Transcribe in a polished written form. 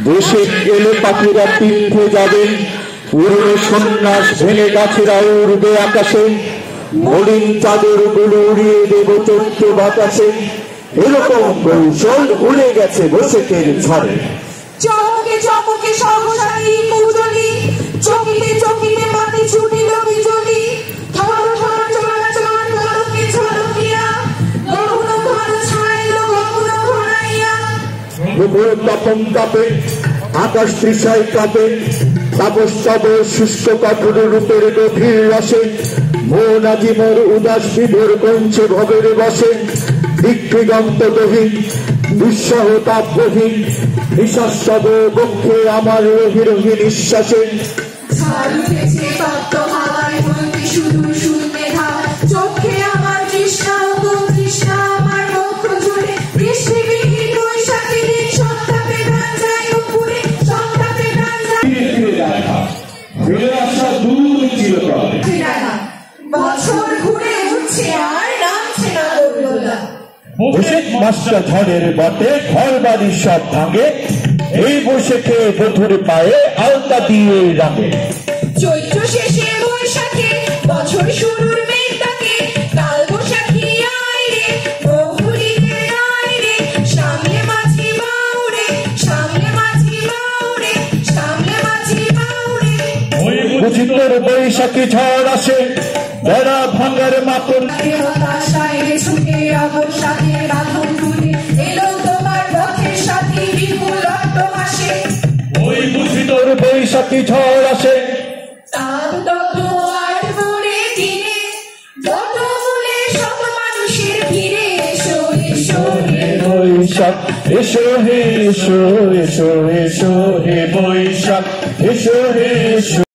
দেশে এলে পাখিরা তীর্থে যাবে, পুরনো সন্ন্যাস ভেঙে গাছেরা উড়বে আকাশে, মলিন চাদর গুলো উড়িয়ে দেব চৈত্র বাতাসে। এরকম কৌশল উড়ে গেছে বৈশাখের ঝড়ে। চমকে চমকে সহসারী কুজলি, চকিতে চকিতে মাটি ছুটিল বিজলি, থর থর চলাচল পলকে ঝলকিয়া, গহন ঘর ছাইল গহন ঘনাইয়া। তপন কাপে আকাশ তৃষায় কাঁপে, তাপস তব শুষ্ক কঠোর রূপের গভীর রসে, মন আজি মোর উদাস বিভোর কঞ্চে ভবের বসে। দিগ্দিগন্তহীন দুঃসহ তাপহীন নিঃশ্বাস তব বক্ষে আমার রহি রহি নিঃশ্বাসে। ঝড় উঠেছে তপ্ত হাওয়ায় বইতে শুধু শূন্যে ধার, চোখে আমার তৃষ্ণা ও তৃষ্ণা আমার বক্ষ জুড়ে। বৃষ্টিবিহীন বৈশাখী দিন সন্তাপে গান যায় উপরে, সন্তাপে গান যায়। ফিরে আসা দূর চিরকাল, বছর ঘুরে উঠছে আর নামছে না দোলনা। বৈশাখ মাসটা ঝড়ের বটে, ঘর বাড়ি সব ভাঙে, এই বৈশাখে বধুর পায়ে আলতা দিয়ে রাঙে। চৈত্র শেষে বৈশাখে বছর শুরুর মেঘ ডাকে, কাল বৈশাখী আয় রে বহুলিতে আয় রে, সামনে মাঝি বাউরে সামনে মাঝি বাউরে সামনে মাঝি বাউরে। ওই বুঝি তোর বৈশাখী ঝড় আসে, বেড়া ভাঙার মাতন হতাশায় রে ছুটে অবসাদের বাঁধন তুলে, এলো তোমার পথের সাথী বিপুল অট্টহাসে। ওই বুঝি তোর বৈশাখী ঝড় আসে, তাপ দগ্ধ আর ভরে দিনে, যত মূলে সব মানুষের ভিড়ে। এসো এসো হে বৈশাখ এসো হে এসো এসো এসো হে বৈশাখ এসো হে এসো।